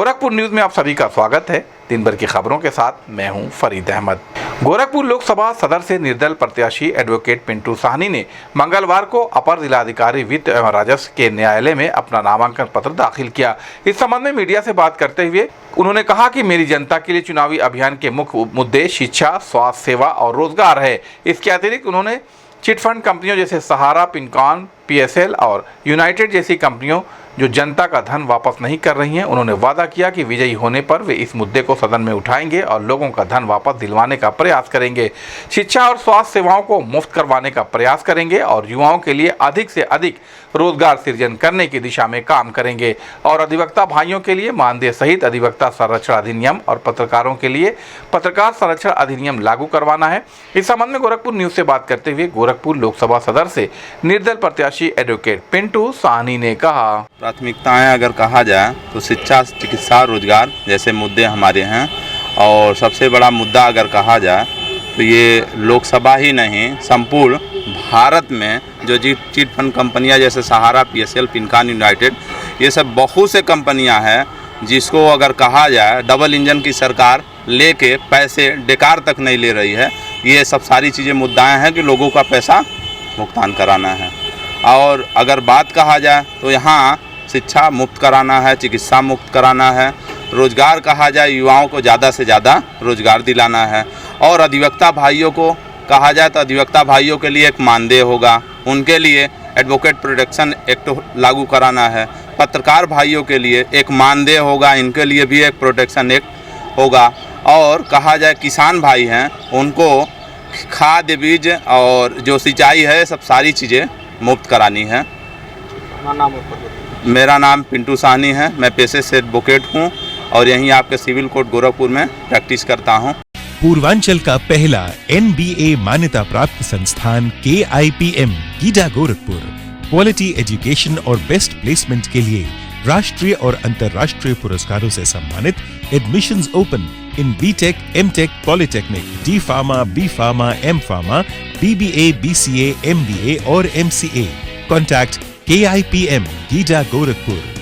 Gorakhpur news में आप सभी का स्वागत है। दिन भर की खबरों के साथ मैं हूं फरीद अहमद। गोरखपुर लोकसभा सदर से निर्दल प्रत्याशी एडवोकेट पिंटू साहनी ने मंगलवार को अपर जिलाधिकारी वित्त एवं राजस्व के न्यायालय में अपना नामांकन पत्र दाखिल किया। इस संबंध में मीडिया से बात करते हुए उन्होंने कहा कि मेरी जनता के लिए चुनावी अभियान के मुख्य मुद्दे शिक्षा, स्वास्थ्य सेवा और रोजगार है। इसके अतिरिक्त उन्होंने चिटफंड कंपनियों जैसे सहारा, पिनकॉन, PSL और यूनाइटेड जैसी कंपनियों जो जनता का धन वापस नहीं कर रही हैं, उन्होंने वादा किया कि विजयी होने पर वे इस मुद्दे को सदन में उठाएंगे और लोगों का धन वापस दिलवाने का प्रयास करेंगे। शिक्षा और स्वास्थ्य सेवाओं को मुफ्त करवाने का प्रयास करेंगे और युवाओं के लिए अधिक से अधिक रोजगार सृजन करने की दिशा में काम करेंगे और अधिवक्ता भाइयों के लिए मानदेय सहित अधिवक्ता संरक्षण अधिनियम और पत्रकारों के लिए पत्रकार संरक्षण अधिनियम लागू करवाना है। इस संबंध में गोरखपुर न्यूज से बात करते हुए गोरखपुर लोकसभा सदर से निर्दल प्रत्याशी एडवोकेट पिंटू साहनी ने कहा, प्राथमिकताएं अगर कहा जाए तो शिक्षा, चिकित्सा, रोजगार जैसे मुद्दे हमारे हैं और सबसे बड़ा मुद्दा अगर कहा जाए तो ये लोकसभा ही नहीं संपूर्ण भारत में जो चिट फंड कंपनियां जैसे सहारा, PSL, पिनकॉन, यूनाइटेड ये सब बहुत से कंपनियां हैं जिसको अगर कहा जाए डबल इंजन की सरकार लेके पैसे डेकार तक नहीं ले रही है। ये सब सारी चीज़ें मुद्दाएं हैं कि लोगों का पैसा भुगतान कराना है। और अगर बात कहा जाए तो यहाँ शिक्षा मुफ्त कराना है, चिकित्सा मुफ्त कराना है, रोजगार कहा जाए युवाओं को ज़्यादा से ज़्यादा रोजगार दिलाना है और अधिवक्ता भाइयों को कहा जाए तो अधिवक्ता भाइयों के लिए एक मानदेय होगा, उनके लिए एडवोकेट प्रोटेक्शन एक्ट लागू कराना है, पत्रकार भाइयों के लिए एक मानदेय होगा, इनके लिए भी एक प्रोटेक्शन एक्ट होगा और कहा जाए किसान भाई हैं उनको खाद, बीज और जो सिंचाई है सब सारी चीज़ें मुफ्त करानी है। मेरा नाम पिंटू साहनी है, मैं पेशे से एडवोकेट हूँ और यहीं आपके सिविल कोर्ट गोरखपुर में प्रैक्टिस करता हूँ। पूर्वांचल का पहला NBA मान्यता प्राप्त संस्थान KIPM GIDA Gorakhpur quality education और बेस्ट प्लेसमेंट के लिए राष्ट्रीय और अंतर्राष्ट्रीय पुरस्कारों से सम्मानित। Admissions open in BTech, MTech, Polytechnic, D Pharma, B Pharma, M Pharma, BBA, BCA, MBA और MCA। Contact KIPM GIDA Gorakhpur.